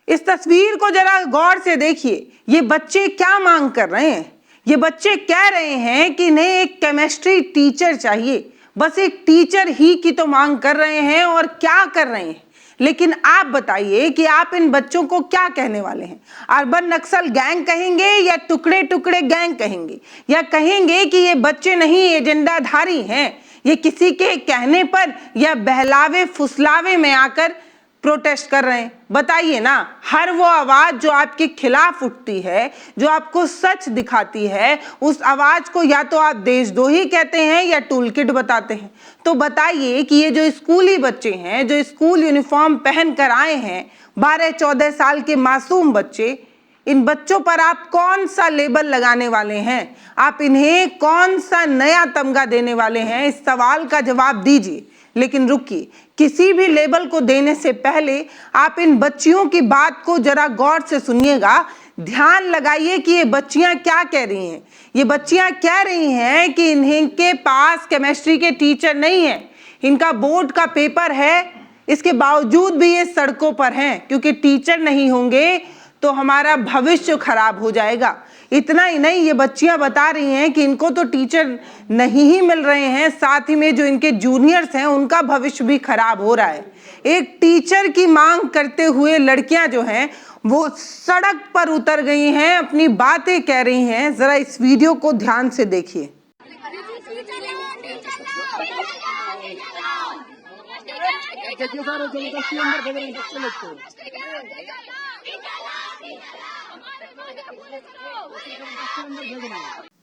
इस तस्वीर को जरा गौर से देखिए। ये बच्चे क्या मांग कर रहे हैं? ये बच्चे कह रहे हैं कि इन्हें एक केमिस्ट्री टीचर चाहिए। बस एक टीचर ही की तो मांग कर रहे हैं और क्या कर रहे हैं। लेकिन आप बताइए कि आप इन बच्चों को क्या कहने वाले हैं? अर्बन नक्सल गैंग कहेंगे या टुकड़े टुकड़े गैंग कहेंगे, या कहेंगे कि ये बच्चे नहीं एजेंडाधारी हैं, ये किसी के कहने पर या बहलावे फुसलावे में आकर प्रोटेस्ट कर रहे हैं? बताइए ना। हर वो आवाज जो आपके खिलाफ उठती है, जो आपको सच दिखाती है, उस आवाज को या तो आप देशद्रोही कहते हैं या टूल किट बताते हैं। तो बताइए कि ये जो स्कूली बच्चे हैं, जो स्कूल यूनिफॉर्म पहन कर आए हैं, 12-14 साल के मासूम बच्चे, इन बच्चों पर आप कौन सा लेबल लगाने वाले हैं? आप इन्हें कौन सा नया तमगा देने वाले हैं? इस सवाल का जवाब दीजिए। लेकिन रुकिए, किसी भी लेबल को देने से पहले आप इन बच्चियों की बात को जरा गौर से सुनिएगा। ध्यान लगाइए कि ये बच्चियां क्या कह रही हैं। ये बच्चियां कह रही हैं कि इनके पास केमिस्ट्री के टीचर नहीं है, इनका बोर्ड का पेपर है, इसके बावजूद भी ये सड़कों पर हैं, क्योंकि टीचर नहीं होंगे तो हमारा भविष्य खराब हो जाएगा। इतना ही नहीं, ये बच्चियां बता रही हैं कि इनको तो टीचर नहीं ही मिल रहे हैं, साथ ही में जो इनके जूनियर्स हैं उनका भविष्य भी खराब हो रहा है। एक टीचर की मांग करते हुए लड़कियां जो हैं वो सड़क पर उतर गई हैं, अपनी बातें कह रही हैं। जरा इस वीडियो को ध्यान से देखिए।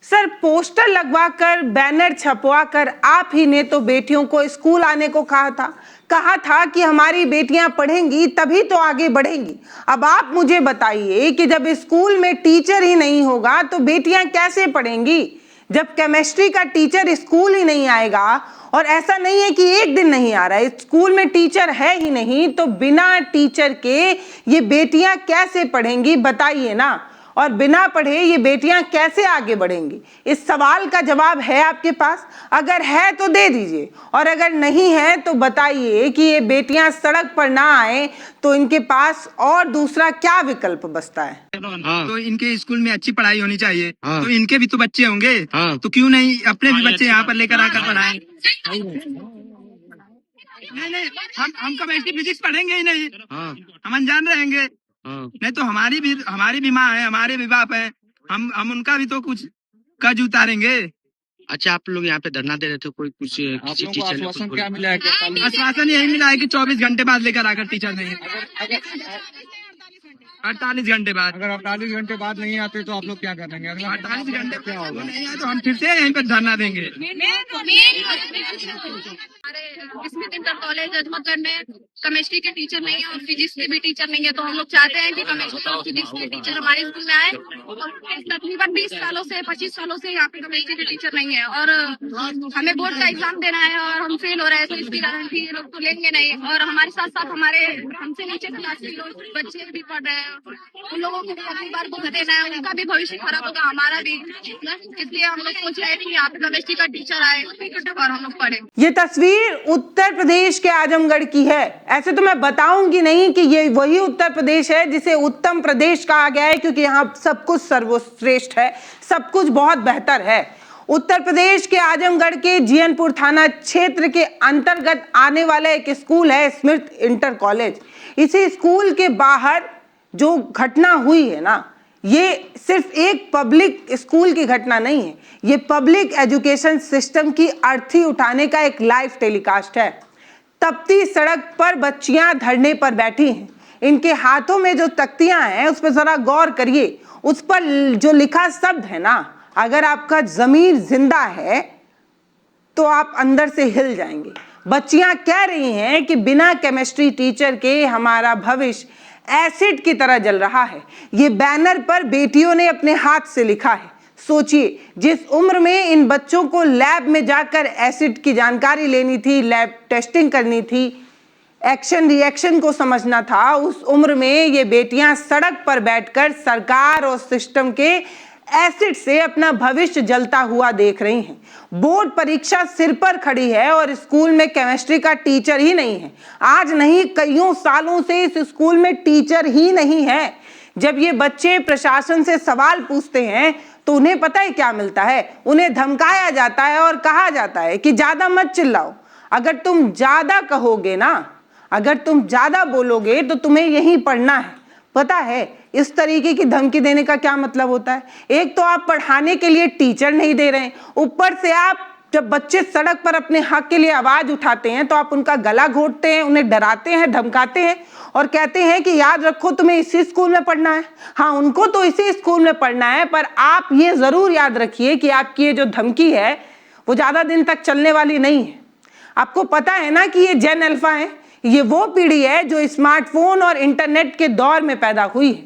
सर, पोस्टर लगवाकर, बैनर छपवाकर आप ही ने तो बेटियों को स्कूल आने को कहा था कि हमारी बेटियां पढ़ेंगी तभी तो आगे बढ़ेंगी। अब आप मुझे बताइए कि जब स्कूल में टीचर ही नहीं होगा तो बेटियां कैसे पढ़ेंगी? जब केमिस्ट्री का टीचर स्कूल ही नहीं आएगा, और ऐसा नहीं है कि एक दिन नहीं आ रहा है, स्कूल में टीचर है ही नहीं, तो बिना टीचर के ये बेटियां कैसे पढ़ेंगी? बताइए ना। और बिना पढ़े ये बेटियां कैसे आगे बढ़ेंगी? इस सवाल का जवाब है आपके पास? अगर है तो दे दीजिए, और अगर नहीं है तो बताइए कि ये बेटियां सड़क पर ना आए तो इनके पास और दूसरा क्या विकल्प बचता है? तो इनके स्कूल में अच्छी पढ़ाई होनी चाहिए। तो इनके भी तो बच्चे होंगे, तो क्यों नहीं अपने भी बच्चे यहाँ पर लेकर आकर पढ़ाएं? नहीं, हम केमिस्ट्री फिजिक्स पढ़ेंगे ही नहीं, हम अनजान रहेंगे। नहीं तो हमारी भी माँ है, हमारे भी बाप है, हम उनका भी तो कुछ कर्ज उतारेंगे। अच्छा, आप लोग यहाँ पे धरना दे रहे थे, कोई कुछ किसी टीचर ने आश्वासन क्या मिला है? आश्वासन यही मिला है कि 24 घंटे बाद लेकर आकर टीचर नहीं, 48 घंटे बाद। अगर 48 घंटे बाद नहीं आते तो आप लोग क्या करेंगे? अगर 48 घंटे क्या होगा? नहीं आए तो हम फिर से यहीं पर धरना देंगे। स्मिथ इंटर कॉलेज अजमतगढ़ में केमिस्ट्री के टीचर नहीं है और फिजिक्स के भी टीचर नहीं है, तो हम लोग चाहते हैं कि केमिस्ट्री और फिजिक्स के टीचर हमारे स्कूल में आए। तकरीबन 20 सालों से 25 सालों से यहाँ पे केमिस्ट्री के टीचर नहीं है, और हमें बोर्ड का एग्जाम देना है और हम फेल हो रहे हैं, तो इसकी गारंटी ये लोग तो लेंगे नहीं। और हमारे साथ साथ हमारे हमसे नीचे क्लास के लोग बच्चे भी पढ़ रहे हैं, उन लोगों को भी अगली बार बुक देना है, उनका भी भविष्य खराब होगा, हमारा भी। इसलिए हम लोग सोच रहे थे कि यहाँ पे केमिस्ट्री का टीचर आए और हम लोग पढ़े। ये तस्वीर उत्तर प्रदेश के आजमगढ़ की है। ऐसे तो मैं बताऊंगी नहीं कि ये वही उत्तर प्रदेश है जिसे उत्तम प्रदेश कहा गया है, क्योंकि यहाँ सब कुछ सर्वश्रेष्ठ है, सब कुछ बहुत बेहतर है। उत्तर प्रदेश के आजमगढ़ के जीयनपुर थाना क्षेत्र के अंतर्गत आने वाला एक स्कूल है स्मिथ इंटर कॉलेज। इसी स्कूल के बाहर जो घटना हुई है ना, ये सिर्फ एक पब्लिक स्कूल की घटना नहीं है, ये पब्लिक एजुकेशन सिस्टम की अर्थी उठाने का एक लाइव टेलीकास्ट है। तपती सड़क पर बच्चियां धरने पर बैठी हैं, इनके हाथों में जो तख्तियां हैं उस पर जरा गौर करिए। उस पर जो लिखा शब्द है ना, अगर आपका जमीर जिंदा है तो आप अंदर से हिल जाएंगे। बच्चियां कह रही हैं कि बिना केमिस्ट्री टीचर के हमारा भविष्य एसिड की तरह जल रहा है। ये बैनर पर बेटियों ने अपने हाथ से लिखा है। सोचिए, जिस उम्र में इन बच्चों को लैब में जाकर एसिड की जानकारी लेनी थी, लैब टेस्टिंग करनी थी, एक्शन रिएक्शन को समझना था, उस उम्र में ये बेटियां सड़क पर बैठकर सरकार और सिस्टम के एसिड से अपना भविष्य जलता हुआ देख रही हैं। बोर्ड परीक्षा सिर पर खड़ी है और स्कूल में केमिस्ट्री का टीचर ही नहीं है। आज नहीं, कईयों सालों से इस स्कूल में टीचर ही नहीं है। जब ये बच्चे प्रशासन से सवाल पूछते हैं तो उन्हें पता है क्या मिलता है? उन्हें धमकाया जाता है और कहा जाता है कि ज्यादा मत चिल्लाओ। अगर तुम ज्यादा कहोगे ना, अगर तुम ज्यादा बोलोगे तो तुम्हें यहीं पढ़ना है। पता है इस तरीके की धमकी देने का क्या मतलब होता है? एक तो आप पढ़ाने के लिए टीचर नहीं दे रहे हैं, ऊपर से आप जब बच्चे सड़क पर अपने हक के लिए आवाज उठाते हैं तो आप उनका गला घोंटते हैं, उन्हें डराते हैं, धमकाते हैं और कहते हैं कि याद रखो तुम्हें इसी स्कूल में पढ़ना है। हाँ, उनको तो इसी स्कूल में पढ़ना है, पर आप ये जरूर याद रखिए कि आपकी ये जो धमकी है वो ज्यादा दिन तक चलने वाली नहीं है। आपको पता है ना कि ये जेन अल्फा है, ये वो पीढ़ी है जो स्मार्टफोन और इंटरनेट के दौर में पैदा हुई है।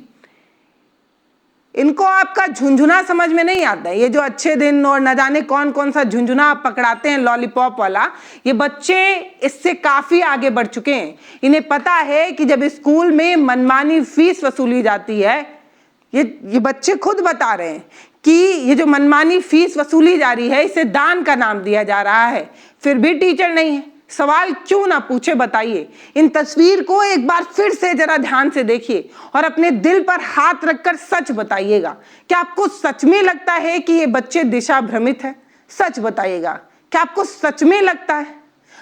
इनको आपका झुंझुना समझ में नहीं आता है। ये जो अच्छे दिन और न जाने कौन कौन सा झुंझुना आप पकड़ाते हैं लॉलीपॉप वाला, ये बच्चे इससे काफी आगे बढ़ चुके हैं। इन्हें पता है कि जब स्कूल में मनमानी फीस वसूली जाती है, ये बच्चे खुद बता रहे हैं कि ये जो मनमानी फीस वसूली जा रही है इसे दान का नाम दिया जा रहा है, फिर भी टीचर नहीं है। सवाल क्यों ना पूछे, बताइए। इन तस्वीर को एक बार फिर से जरा ध्यान से देखिए और अपने दिल पर हाथ रखकर सच बताइएगा। क्या आपको सच में लगता है कि ये बच्चे दिशा भ्रमित है? सच बताइएगा, क्या आपको सच में लगता है?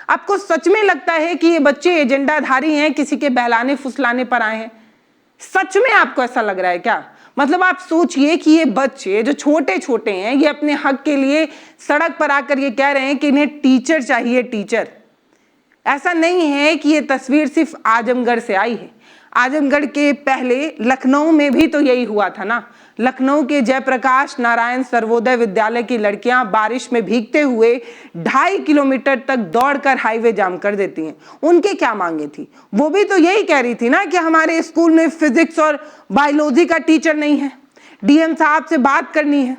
आपको सच में लगता है कि ये बच्चे एजेंडाधारी हैं, किसी के बहलाने फुसलाने पर आए हैं? सच में आपको ऐसा लग रहा है क्या? मतलब आप सोचिए कि ये बच्चे जो छोटे छोटे हैं, ये अपने हक के लिए सड़क पर आकर ये कह रहे हैं कि इन्हें टीचर चाहिए, टीचर। ऐसा नहीं है कि ये तस्वीर सिर्फ आजमगढ़ से आई है। आजमगढ़ के पहले लखनऊ में भी तो यही हुआ था ना। लखनऊ के जयप्रकाश नारायण सर्वोदय विद्यालय की लड़कियां बारिश में भीगते हुए 2.5 किलोमीटर तक दौड़कर हाईवे जाम कर देती हैं। उनके क्या मांगे थी? वो भी तो यही कह रही थी ना कि हमारे स्कूल में फिजिक्स और बायोलॉजी का टीचर नहीं है, डीएम साहब से बात करनी है।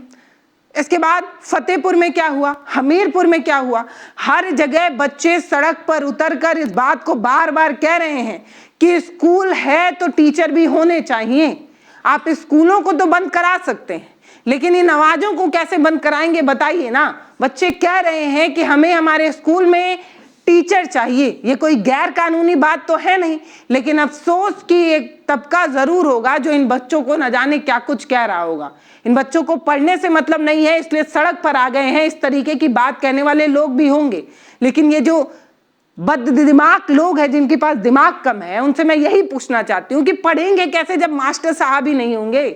इसके बाद फतेहपुर में क्या हुआ, हमीरपुर में क्या हुआ? हर जगह बच्चे सड़क पर उतरकर इस बात को बार बार कह रहे हैं कि स्कूल है तो टीचर भी होने चाहिए। आप स्कूलों को तो बंद करा सकते हैं, लेकिन इन आवाजों को कैसे बंद कराएंगे, बताइए ना। बच्चे कह रहे हैं कि हमें हमारे स्कूल में टीचर चाहिए। ये कोई गैर कानूनी बात तो है नहीं, लेकिन अफसोस कि एक तबका जरूर होगा जो इन बच्चों को न जाने क्या कुछ कह रहा होगा। इन बच्चों को पढ़ने से मतलब नहीं है, इसलिए सड़क पर आ गए हैं। इस तरीके की बात कहने वाले लोग भी होंगे, लेकिन ये जो बददिमाग लोग हैं जिनके पास दिमाग कम है, उनसे मैं यही पूछना चाहती हूँ कि पढ़ेंगे कैसे जब मास्टर साहब ही नहीं होंगे?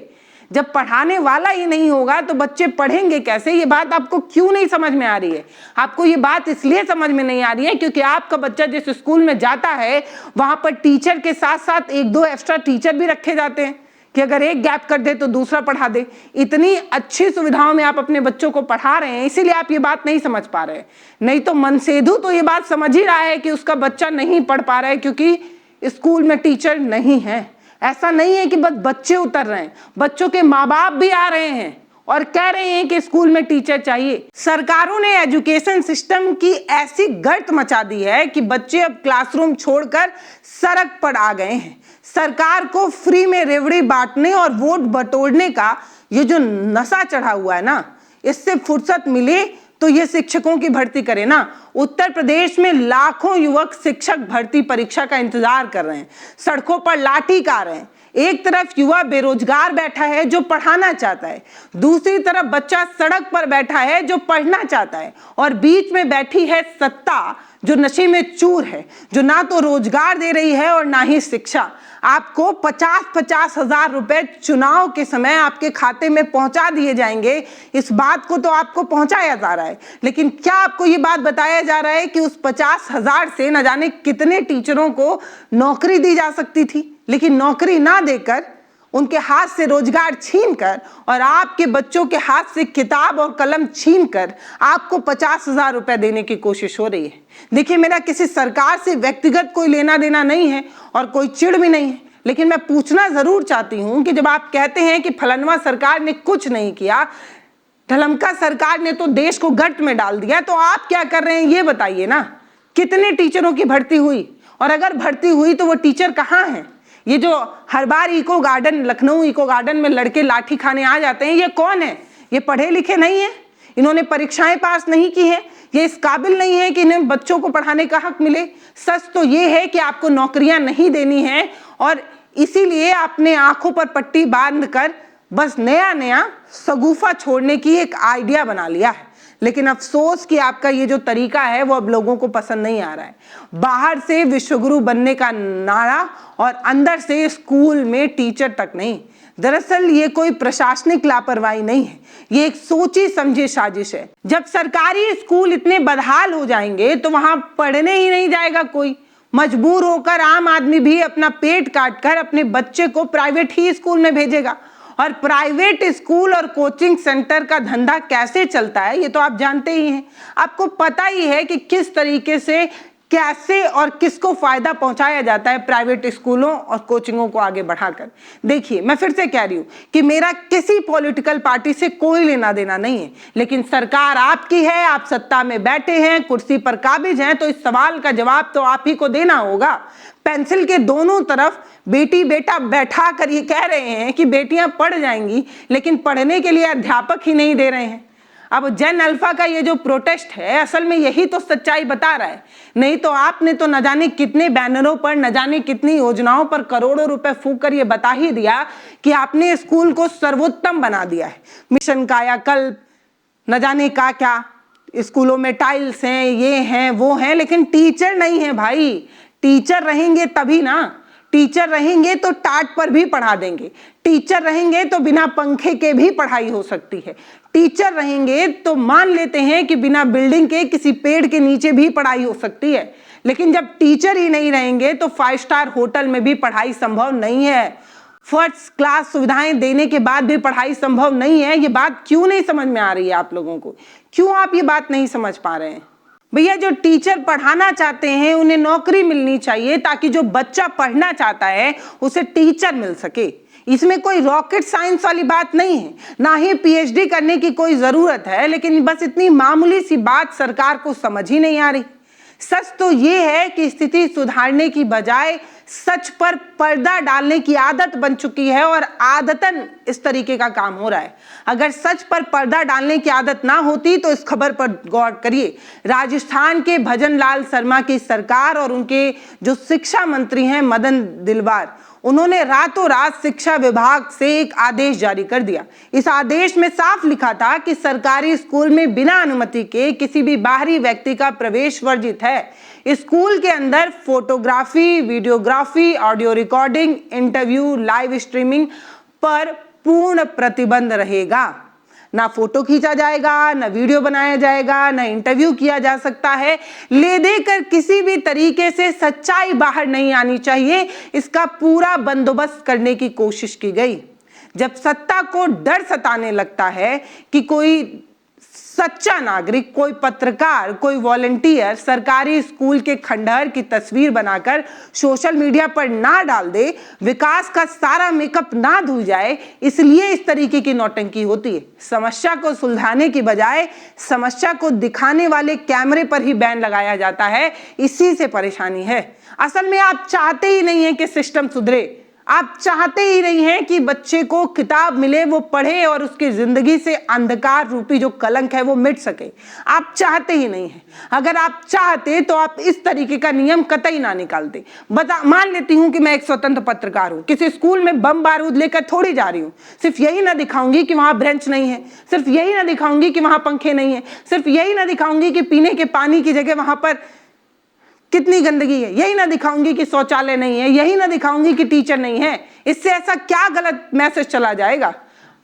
जब पढ़ाने वाला ही नहीं होगा तो बच्चे पढ़ेंगे कैसे? ये बात आपको क्यों नहीं समझ में आ रही है? आपको ये बात इसलिए समझ में नहीं आ रही है क्योंकि आपका बच्चा जिस स्कूल में जाता है वहां पर टीचर के साथ साथ 1-2 एक्स्ट्रा टीचर भी रखे जाते हैं कि अगर एक गैप कर दे तो दूसरा पढ़ा दे। इतनी अच्छी सुविधाओं में आप अपने बच्चों को पढ़ा रहे हैं, इसीलिए आप ये बात नहीं समझ पा रहे हैं। नहीं तो मनसेधु तो ये बात समझ ही रहा है कि उसका बच्चा नहीं पढ़ पा रहा है क्योंकि स्कूल में टीचर नहीं है। ऐसा नहीं है कि बस बच्चे उतर रहे हैं, बच्चों के माँ बाप भी आ रहे हैं और कह रहे हैं कि स्कूल में टीचर चाहिए। सरकारों ने एजुकेशन सिस्टम की ऐसी गर्त मचा दी है कि बच्चे अब क्लासरूम छोड़कर सड़क पर आ गए हैं। सरकार को फ्री में रेवड़ी बांटने और वोट बटोरने का ये जो नशा चढ़ा हुआ है ना, इससे फुर्सत मिले तो ये शिक्षकों की भर्ती करे ना। उत्तर प्रदेश में लाखों युवक शिक्षक भर्ती परीक्षा का इंतजार कर रहे हैं, सड़कों पर लाठी कार हैं। एक तरफ युवा बेरोजगार बैठा है जो पढ़ाना चाहता है, दूसरी तरफ बच्चा सड़क पर बैठा है जो पढ़ना चाहता है, और बीच में बैठी है सत्ता जो नशे में चूर है, जो ना तो रोजगार दे रही है और ना ही शिक्षा। आपको 50-50 हजार रुपए चुनाव के समय आपके खाते में पहुंचा दिए जाएंगे, इस बात को तो आपको पहुंचाया जा रहा है, लेकिन क्या आपको ये बात बताया जा रहा है कि उस 50,000 से न जाने कितने टीचरों को नौकरी दी जा सकती थी, लेकिन नौकरी ना देकर उनके हाथ से रोजगार छीनकर और आपके बच्चों के हाथ से किताब और कलम छीनकर आपको 50,000 रुपए देने की कोशिश हो रही है। देखिए, मेरा किसी सरकार से व्यक्तिगत कोई लेना देना नहीं है और कोई चिढ़ भी नहीं है, लेकिन मैं पूछना जरूर चाहती हूं कि जब आप कहते हैं कि फलनवा सरकार ने कुछ नहीं किया, ढलमका सरकार ने तो देश को गर्त में डाल दिया, तो आप क्या कर रहे हैं ये बताइए ना। कितने टीचरों की भर्ती हुई, और अगर भर्ती हुई तो वो टीचर कहाँ हैं? ये जो हर बार eco garden, Lucknow eco garden में लड़के लाठी खाने आ जाते हैं, ये कौन है? ये पढ़े लिखे नहीं है, इन्होंने परीक्षाएं पास नहीं की है, ये इस काबिल नहीं है कि इन्हें बच्चों को पढ़ाने का हक मिले। सच तो ये है कि आपको नौकरियां नहीं देनी है और इसीलिए आपने आंखों पर पट्टी बांध कर बस नया नया शगुफा छोड़ने की एक आइडिया बना लिया है। लेकिन अफसोस कि आपका ये जो तरीका है वो अब लोगों को पसंद नहीं आ रहा है। बाहर से विश्वगुरु बनने का नारा और अंदर से स्कूल में टीचर तक नहीं। दरअसल ये कोई प्रशासनिक लापरवाही नहीं है, ये एक सोची समझी साजिश है। जब सरकारी स्कूल इतने बदहाल हो जाएंगे तो वहां पढ़ने ही नहीं जाएगा कोई। मजबूर होकर आम आदमी भी अपना पेट काटकर अपने बच्चे को प्राइवेट ही स्कूल में भेजेगा। और प्राइवेट स्कूल और कोचिंग सेंटर का धंधा कैसे चलता है ये तो आप जानते ही हैं। आपको पता ही है कि किस तरीके से, कैसे और किसको फायदा पहुंचाया जाता है प्राइवेट स्कूलों और कोचिंगों को आगे बढ़ाकर। देखिए, मैं फिर से कह रही हूं कि मेरा किसी पॉलिटिकल पार्टी से कोई लेना देना नहीं है, लेकिन सरकार आपकी है, आप सत्ता में बैठे हैं, कुर्सी पर काबिज हैं, तो इस सवाल का जवाब तो आप ही को देना होगा। पेंसिल के दोनों तरफ बेटी बेटा बैठा कर ये कह रहे हैं कि बेटियां पढ़ जाएंगी, लेकिन पढ़ने के लिए अध्यापक ही नहीं दे रहे हैं। अब जेन अल्फा का ये जो प्रोटेस्ट है असल में यही तो सच्चाई बता रहा है। नहीं तो आपने तो न जाने कितने बैनरों पर, न जाने कितनी योजनाओं पर करोड़ों रुपए फूंक कर ये बता ही दिया कि आपने स्कूल को सर्वोत्तम बना दिया है। मिशन कायाकल्प, न जाने क्या स्कूलों में टाइल्स हैं, ये हैं वो हैं, लेकिन टीचर नहीं है भाई। टीचर रहेंगे तभी ना, टीचर रहेंगे तो टाट पर भी पढ़ा देंगे, टीचर रहेंगे तो बिना पंखे के भी पढ़ाई हो सकती है, टीचर रहेंगे तो मान लेते हैं कि बिना बिल्डिंग के किसी पेड़ के नीचे भी पढ़ाई हो सकती है। लेकिन जब टीचर ही नहीं रहेंगे तो 5 स्टार होटल में भी पढ़ाई संभव नहीं है। फर्स्ट क्लास सुविधाएं देने के बाद भी पढ़ाई संभव नहीं है। ये बात क्यों नहीं समझ में आ रही है आप लोगों को? क्यों आप ये बात नहीं समझ पा रहे हैं? भैया, जो टीचर पढ़ाना चाहते हैं उन्हें नौकरी मिलनी चाहिए ताकि जो बच्चा पढ़ना चाहता है उसे टीचर मिल सके। इसमें कोई रॉकेट साइंस वाली बात नहीं है, ना ही पीएचडी करने की कोई जरूरत है, लेकिन बस इतनी मामूली सी बात सरकार को समझ ही नहीं आ रही। सच तो ये है कि स्थिति सुधारने की बजाय सच पर पर्दा डालने की आदत बन चुकी है और आदतन इस तरीके का काम हो रहा है। अगर सच पर पर्दा डालने की आदत ना होती तो इस खबर पर गौर करिए। राजस्थान के भजन लाल शर्मा की सरकार और उनके जो शिक्षा मंत्री हैं मदन दिलवार, उन्होंने रातों रात शिक्षा विभाग से एक आदेश जारी कर दिया। इस आदेश में साफ लिखा था कि सरकारी स्कूल में बिना अनुमति के किसी भी बाहरी व्यक्ति का प्रवेश वर्जित है। स्कूल के अंदर photography, videography, audio recording, interview, live streaming पर पूर्ण प्रतिबंध रहेगा। ना फोटो खींचा जाएगा, ना वीडियो बनाया जाएगा, ना इंटरव्यू किया जा सकता है। ले देकर किसी भी तरीके से सच्चाई बाहर नहीं आनी चाहिए, इसका पूरा बंदोबस्त करने की कोशिश की गई। जब सत्ता को डर सताने लगता है कि कोई सच्चा नागरिक, कोई पत्रकार, कोई वॉलंटियर सरकारी स्कूल के खंडहर की तस्वीर बनाकर सोशल मीडिया पर ना डाल दे, विकास का सारा मेकअप ना धुल जाए, इसलिए इस तरीके की नौटंकी होती है। समस्या को सुलझाने की बजाय समस्या को दिखाने वाले कैमरे पर ही बैन लगाया जाता है। इसी से परेशानी है। असल में आप चाहते ही नहीं है कि सिस्टम सुधरे, आप चाहते ही नहीं हैं कि बच्चे को किताब मिले, वो पढ़े और उसकी जिंदगी से अंधकार रूपी जो कलंक है वो मिट सके। आप चाहते ही नहीं हैं। अगर आप चाहते तो आप इस तरीके का नियम कतई ना निकालते। मान लेती हूं कि मैं एक स्वतंत्र पत्रकार हूं, किसी स्कूल में बम बारूद लेकर थोड़ी जा रही हूं। सिर्फ यही ना दिखाऊंगी कि वहां ब्रेंच नहीं है, सिर्फ यही ना दिखाऊंगी कि वहां पंखे नहीं है, सिर्फ यही ना दिखाऊंगी कि पीने के पानी की जगह वहां पर कितनी गंदगी है, यही ना दिखाऊंगी कि शौचालय नहीं है, यही ना दिखाऊंगी कि टीचर नहीं है। इससे ऐसा क्या गलत मैसेज चला जाएगा?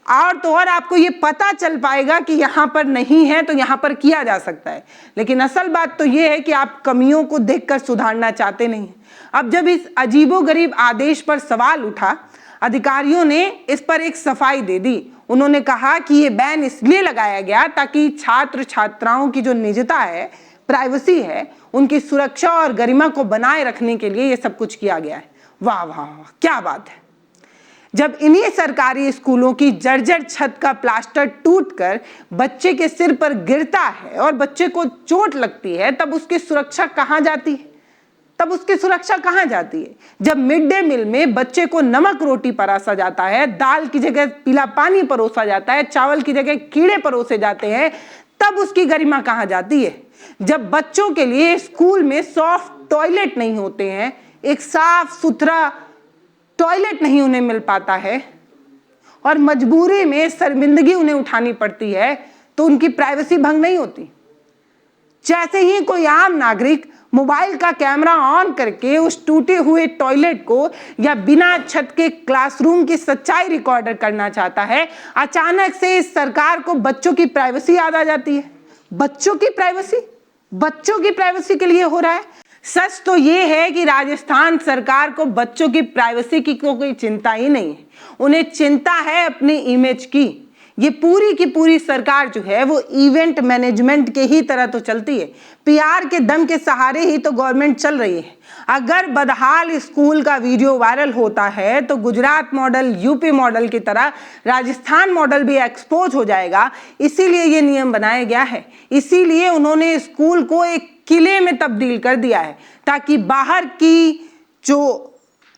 और तो और आपको ये पता चल पाएगा कि यहाँ पर नहीं है तो यहाँ पर किया जा सकता है। लेकिन असल बात तो ये है कि आप कमियों को देखकर सुधारना चाहते नहीं। अब जब इस अजीबोगरीब आदेश पर सवाल उठा, अधिकारियों ने इस पर एक सफाई दे दी। उन्होंने कहा कि ये बैन इसलिए लगाया गया ताकि छात्र छात्राओं की जो निजता है, प्राइवेसी है, उनकी सुरक्षा और गरिमा को बनाए रखने के लिए ये सब कुछ किया गया है। वाह वाह वाह, क्या बात है। जब इन्हीं सरकारी स्कूलों की जर्जर छत का प्लास्टर टूटकर बच्चे के सिर पर गिरता है और बच्चे को चोट लगती है, तब उसकी सुरक्षा कहाँ जाती है? तब उसकी सुरक्षा कहाँ जाती है? जब मिड डे मील में बच्चे को नमक रोटी परोसा जाता है, दाल की जगह पीला पानी परोसा जाता है, चावल की जगह कीड़े परोसे जाते हैं, तब उसकी गरिमा कहाँ जाती है? जब बच्चों के लिए स्कूल में सॉफ्ट टॉयलेट नहीं होते हैं, एक साफ सुथरा टॉयलेट नहीं उन्हें मिल पाता है और मजबूरी में शर्मिंदगी उन्हें उठानी पड़ती है, तो उनकी प्राइवेसी भंग नहीं होती? जैसे ही कोई आम नागरिक मोबाइल का कैमरा ऑन करके उस टूटे हुए टॉयलेट को या बिना छत के क्लासरूम की सच्चाई रिकॉर्डर करना चाहता है, अचानक से इस सरकार को बच्चों की प्राइवेसी याद आ जाती है। बच्चों की प्राइवेसी के लिए हो रहा है। सच तो ये है कि राजस्थान सरकार को बच्चों की प्राइवेसी की कोई चिंता ही नहीं है, उन्हें चिंता है अपनी इमेज की। ये पूरी की पूरी सरकार जो है वो इवेंट मैनेजमेंट के ही तरह तो चलती है, पीआर के दम के सहारे ही तो गवर्नमेंट चल रही है। अगर बदहाल स्कूल का वीडियो वायरल होता है तो गुजरात मॉडल, यूपी मॉडल की तरह राजस्थान मॉडल भी एक्सपोज हो जाएगा। इसीलिए ये नियम बनाया गया है, इसीलिए उन्होंने स्कूल को एक किले में तब्दील कर दिया है, ताकि बाहर की जो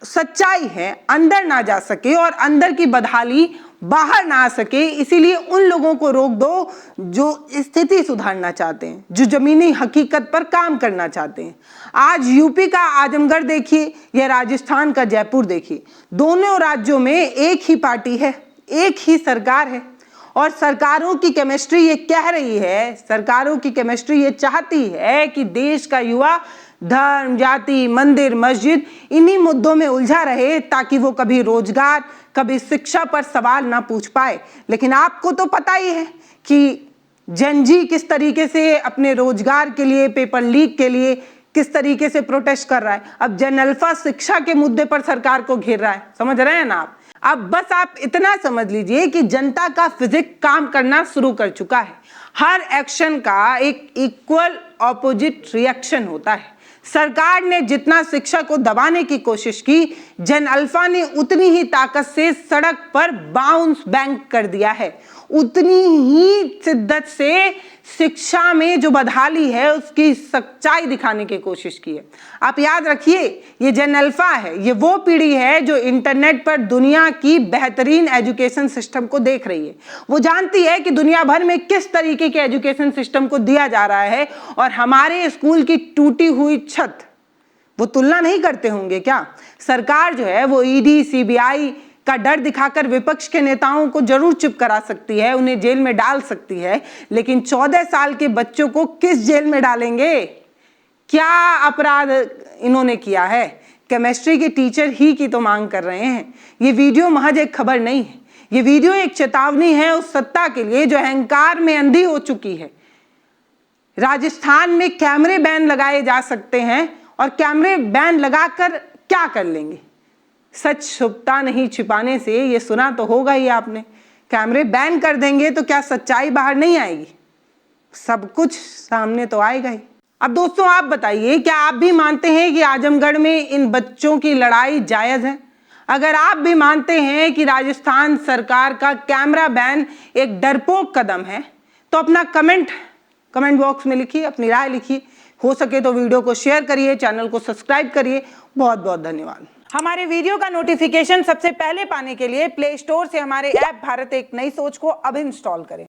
सच्चाई है अंदर ना जा सके और अंदर की बदहाली बाहर ना आ सके। इसीलिए उन लोगों को रोक दो जो स्थिति सुधारना चाहते हैं, जो जमीनी हकीकत पर काम करना चाहते हैं। आज यूपी का आजमगढ़ देखिए या राजस्थान का जयपुर देखिए, दोनों राज्यों में एक ही पार्टी है, एक ही सरकार है और सरकारों की केमिस्ट्री ये कह रही है, सरकारों की केमिस्ट्री ये चाहती है कि देश का युवा धर्म, जाति, मंदिर, मस्जिद इन्हीं मुद्दों में उलझा रहे, ताकि वो कभी रोजगार, कभी शिक्षा पर सवाल ना पूछ पाए। लेकिन आपको तो पता ही है कि जनजी किस तरीके से अपने रोजगार के लिए, पेपर लीक के लिए किस तरीके से प्रोटेस्ट कर रहा है। अब जन अल्फा शिक्षा के मुद्दे पर सरकार को घेर रहा है, समझ रहे हैं ना आप? अब बस आप इतना समझ लीजिए कि जनता का फिजिक्स काम करना शुरू कर चुका है। हर एक्शन का एक इक्वल ऑपोजिट रिएक्शन होता है। सरकार ने जितना शिक्षा को दबाने की कोशिश की, जन अल्फा ने उतनी ही ताकत से सड़क पर बाउंस बैंक कर दिया है, उतनी ही शिद्दत से शिक्षा में जो बदहाली है उसकी सच्चाई दिखाने की कोशिश की है। आप याद रखिए, ये जन अल्फा है, ये वो पीढ़ी है जो इंटरनेट पर दुनिया की बेहतरीन एजुकेशन सिस्टम को देख रही है। वो जानती है कि दुनिया भर में किस तरीके के एजुकेशन सिस्टम को दिया जा रहा है और हमारे स्कूल की टूटी हुई छत, वो तुलना नहीं करते होंगे क्या? सरकार जो है वो ईडी, सीबीआई का डर दिखाकर विपक्ष के नेताओं को जरूर चुप करा सकती है, उन्हें जेल में डाल सकती है, लेकिन 14 साल के बच्चों को किस जेल में डालेंगे? क्या अपराध इन्होंने किया है? केमिस्ट्री के टीचर ही की तो मांग कर रहे हैं। ये वीडियो महज एक खबर नहीं है, ये वीडियो एक चेतावनी है उस सत्ता के लिए जो अहंकार में अंधी हो चुकी है। राजस्थान में कैमरे बैन लगाए जा सकते हैं और कैमरे बैन लगाकर क्या कर लेंगे? सच छुपता नहीं छिपाने से, ये सुना तो होगा ही आपने। कैमरे बैन कर देंगे तो क्या सच्चाई बाहर नहीं आएगी? सब कुछ सामने तो आएगा ही। अब दोस्तों आप बताइए, क्या आप भी मानते हैं कि आजमगढ़ में इन बच्चों की लड़ाई जायज है? अगर आप भी मानते हैं कि राजस्थान सरकार का कैमरा बैन एक डरपोक कदम है, तो अपना कमेंट बॉक्स में लिखिए, अपनी राय लिखिए। हो सके तो वीडियो को शेयर करिए, चैनल को सब्सक्राइब करिए। बहुत बहुत धन्यवाद। हमारे वीडियो का नोटिफिकेशन सबसे पहले पाने के लिए प्ले स्टोर से हमारे ऐप भारत एक नई सोच को अब इंस्टॉल करें।